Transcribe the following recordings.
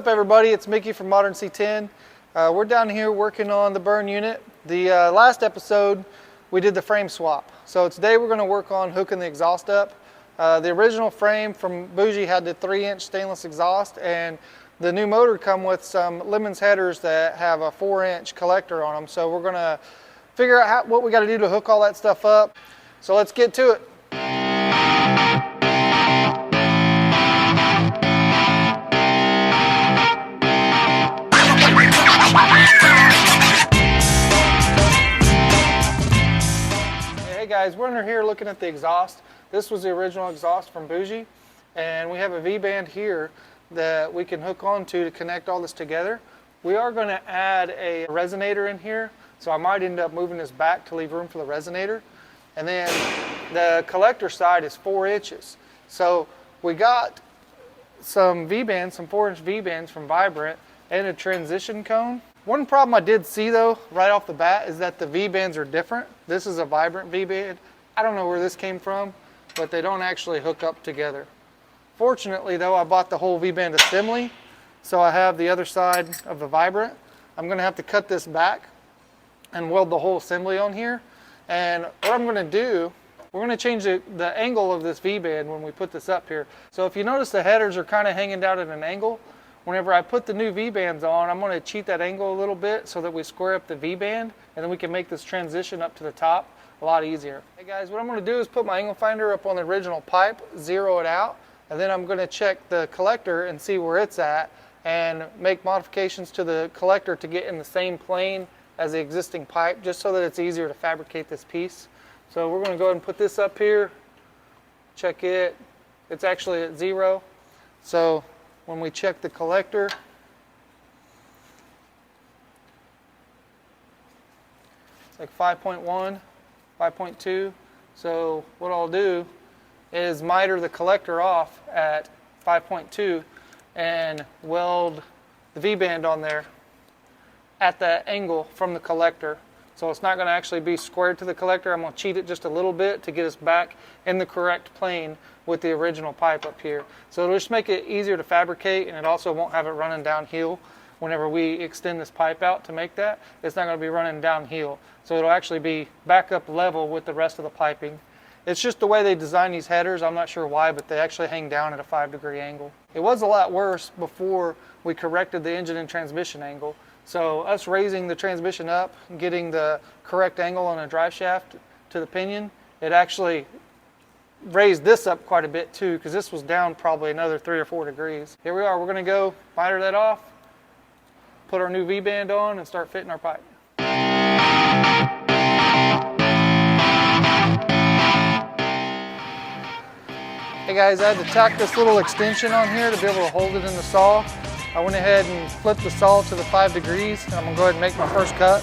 up, everybody? It's Mickey from Modern C10. We're down here working on the burn unit. The last episode we did the frame swap. So today we're going to work on hooking the exhaust up. The original frame from Bougie had the 3-inch stainless exhaust, and the new motor come with some Lemons headers that have a 4-inch collector on them. So we're going to figure out what we got to do to hook all that stuff up. So let's get to it. Hey guys, we're under here looking at the exhaust. This was the original exhaust from Bougie, and we have a V-band here that we can hook onto to connect all this together. We are going to add a resonator in here, so I might end up moving this back to leave room for the resonator. And then the collector side is 4 inches. So we got some V-bands, some 4-inch V-bands from Vibrant, and a transition cone. One problem I did see though, right off the bat, is that the V-bands are different. This is a Vibrant V-band. I don't know where this came from, but they don't actually hook up together. Fortunately though, I bought the whole V-band assembly, so I have the other side of the Vibrant. I'm gonna have to cut this back and weld the whole assembly on here. And what I'm gonna do, we're gonna change the angle of this V-band when we put this up here. So if you notice, the headers are kind of hanging down at an angle. Whenever I put the new V-bands on, I'm going to cheat that angle a little bit so that we square up the V-band, and then we can make this transition up to the top a lot easier. Hey guys, what I'm going to do is put my angle finder up on the original pipe, zero it out, and then I'm going to check the collector and see where it's at and make modifications to the collector to get in the same plane as the existing pipe, just so that it's easier to fabricate this piece. So we're going to go ahead and put this up here, check it. It's actually at 0. So when we check the collector, it's like 5.1, 5.2. So what I'll do is miter the collector off at 5.2 and weld the V-band on there at that angle from the collector. So it's not going to actually be squared to the collector. I'm going to cheat it just a little bit to get us back in the correct plane with the original pipe up here. So it'll just make it easier to fabricate, and it also won't have it running downhill whenever we extend this pipe out to make that. It's not going to be running downhill. So it'll actually be back up level with the rest of the piping. It's just the way they design these headers. I'm not sure why, but they actually hang down at a 5-degree angle. It was a lot worse before we corrected the engine and transmission angle. So us raising the transmission up and getting the correct angle on a drive shaft to the pinion, it actually raised this up quite a bit too, because this was down probably another 3 or 4 degrees. Here we are, we're going to go miter that off, put our new V-band on, and start fitting our pipe. Hey guys, I had to tack this little extension on here to be able to hold it in the saw. I went ahead and flipped the saw to the 5 degrees, and I'm going to go ahead and make my first cut.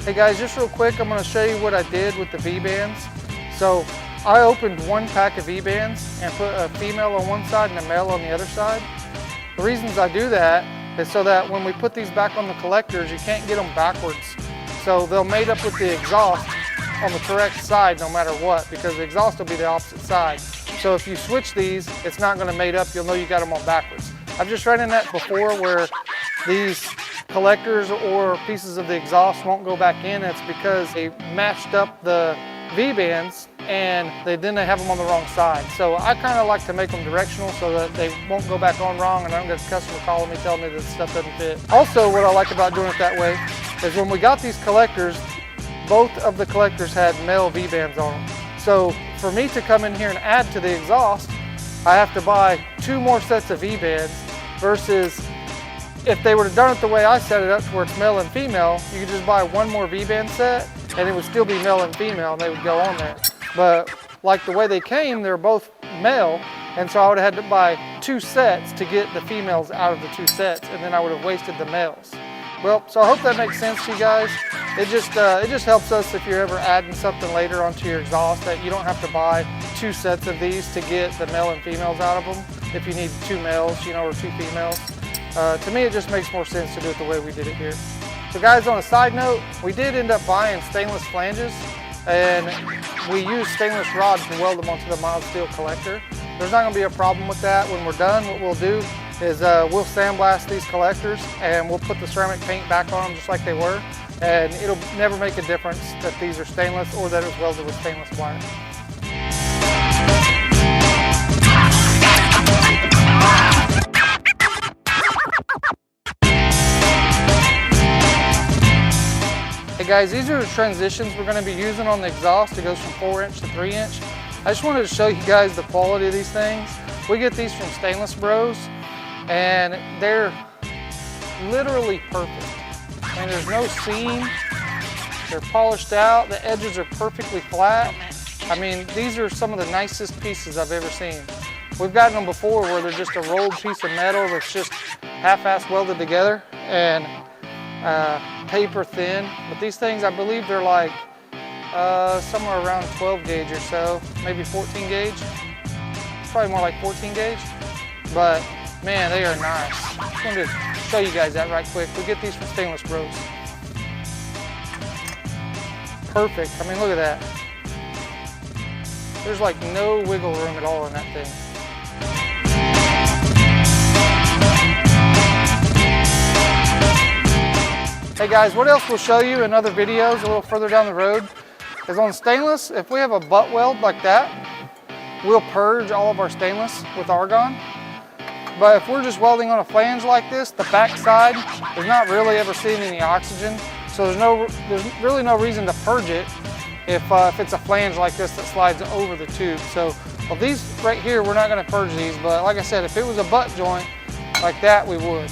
Hey guys, just real quick, I'm going to show you what I did with the V-bands. So I opened one pack of V-bands and put a female on one side and a male on the other side. The reasons I do that is so that when we put these back on the collectors, you can't get them backwards. So they'll mate up with the exhaust on the correct side no matter what, because the exhaust will be the opposite side. So if you switch these, it's not going to mate up. You'll know you got them on backwards. I've just ran in that before where these collectors or pieces of the exhaust won't go back in. It's because they matched up the V-bands and then they have them on the wrong side. So I kind of like to make them directional so that they won't go back on wrong and I don't get a customer calling me telling me that stuff doesn't fit. Also, what I like about doing it that way is when we got these collectors, both of the collectors had male V-bands on them. So for me to come in here and add to the exhaust, I have to buy 2 more sets of V-bands versus if they would have done it the way I set it up to where it's male and female, you could just buy 1 more V-band set and it would still be male and female and they would go on there. But like the way they came, they're both male, and so I would have had to buy 2 sets to get the females out of the 2 sets, and then I would have wasted the males. Well, so I hope that makes sense to you guys. It just helps us if you're ever adding something later onto your exhaust that you don't have to buy 2 sets of these to get the male and females out of them if you need 2 males, you know, or 2 females. To me, it just makes more sense to do it the way we did it here. So guys, on a side note, we did end up buying stainless flanges, and we used stainless rods to weld them onto the mild steel collector. There's not going to be a problem with that. When we're done, what we'll do is we'll sandblast these collectors and we'll put the ceramic paint back on them just like they were, and it'll never make a difference that these are stainless or that it was welded with stainless wire. Hey guys, these are the transitions we're going to be using on the exhaust. It goes from 4-inch to 3-inch. I just wanted to show you guys the quality of these things. We get these from Stainless Bros, and they're literally perfect. I mean, there's no seam. They're polished out. The edges are perfectly flat. I mean, these are some of the nicest pieces I've ever seen. We've gotten them before where they're just a rolled piece of metal that's just half-ass welded together and paper thin, but these things, I believe they're like somewhere around 12 gauge or so, maybe 14 gauge. It's probably more like 14 gauge, but man, they are nice. I wanted to show you guys that right quick. We get these from Stainless Bros. Perfect. I mean, look at that. There's like no wiggle room at all in that thing. Hey guys, what else we'll show you in other videos a little further down the road is on stainless, if we have a butt weld like that, we'll purge all of our stainless with argon. But if we're just welding on a flange like this, the back side is not really ever seeing any oxygen, so there's really no reason to purge it if it's a flange like this that slides over the tube. So well, these right here, we're not going to purge these, but like I said, if it was a butt joint like that, we would.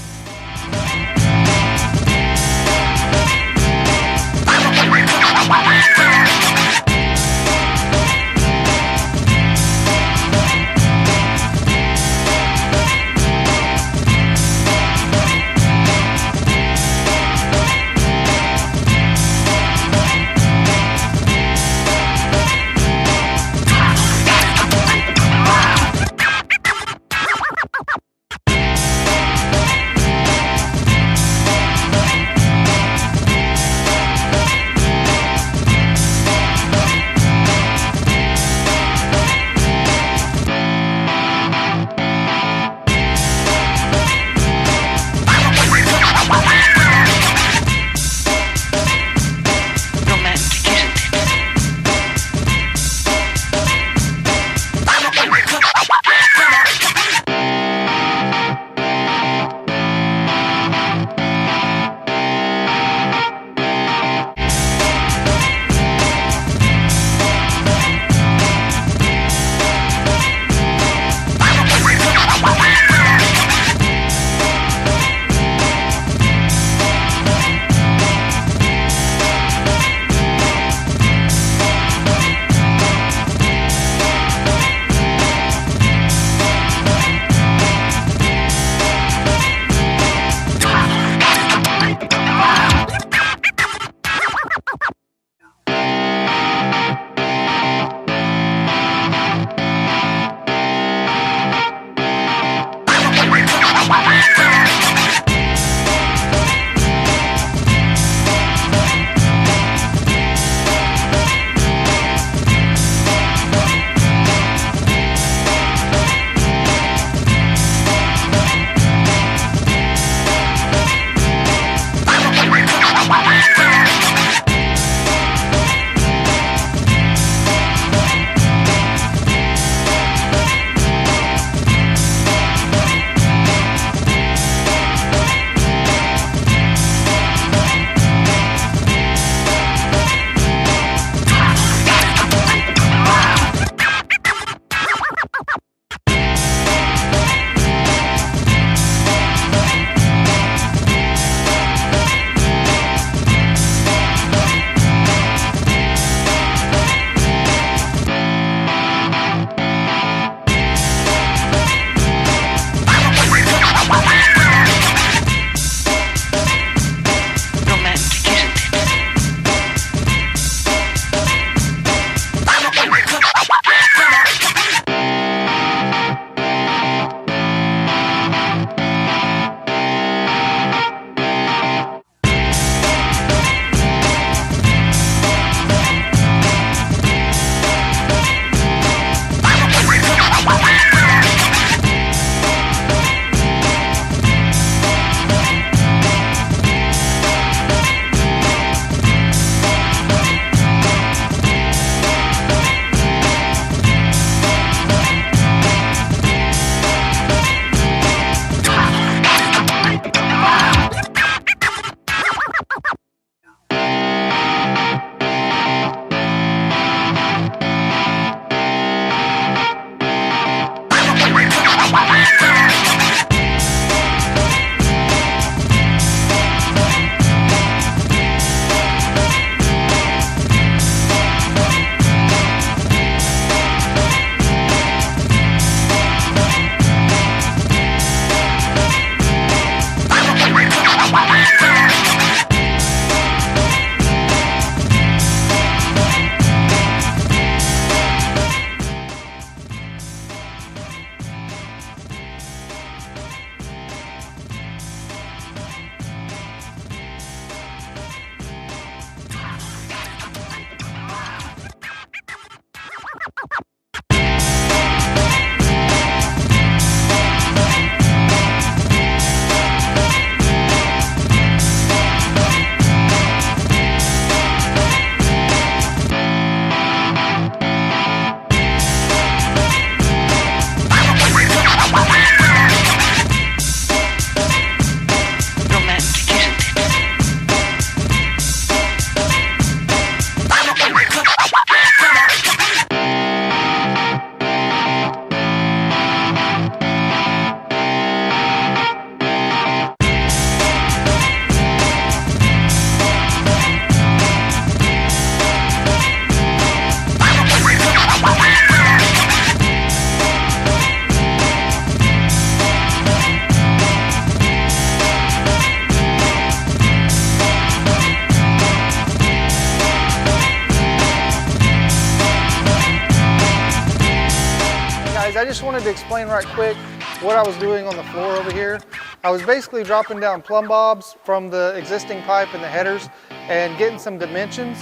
wanted to explain right quick what I was doing on the floor over here. I was basically dropping down plumb bobs from the existing pipe and the headers and getting some dimensions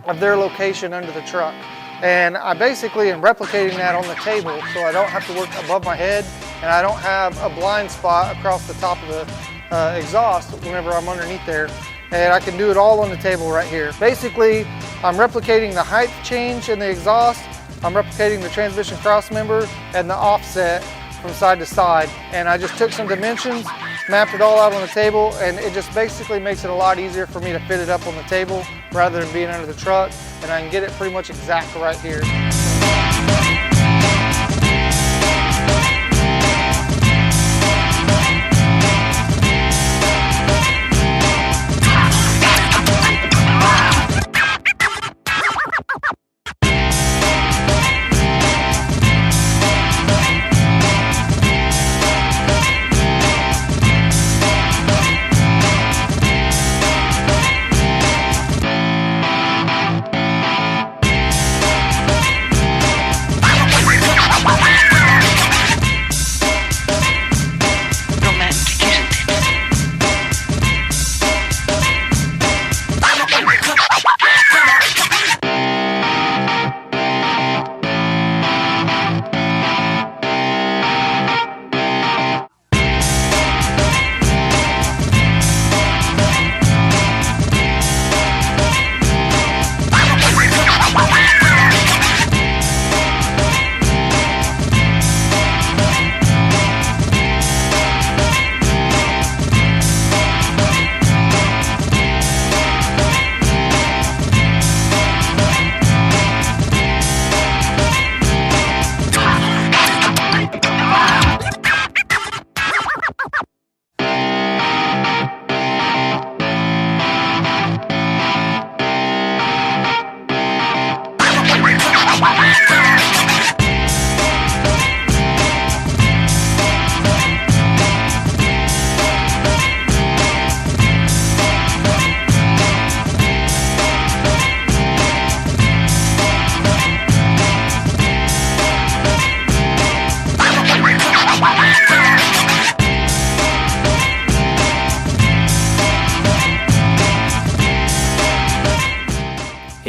of their location under the truck. And I basically am replicating that on the table so I don't have to work above my head and I don't have a blind spot across the top of the exhaust whenever I'm underneath there. And I can do it all on the table right here. Basically, I'm replicating the height change in the exhaust, I'm replicating the transmission cross member and the offset from side to side. And I just took some dimensions, mapped it all out on the table, and it just basically makes it a lot easier for me to fit it up on the table rather than being under the truck, and I can get it pretty much exact right here.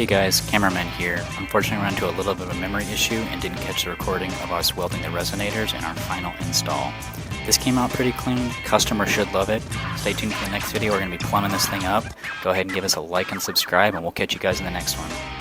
Hey guys, cameraman here. Unfortunately ran into a little bit of a memory issue and didn't catch the recording of us welding the resonators in our final install. This came out pretty clean, customer should love it. Stay tuned for the next video, we're going to be plumbing this thing up. Go ahead and give us a like and subscribe and we'll catch you guys in the next one.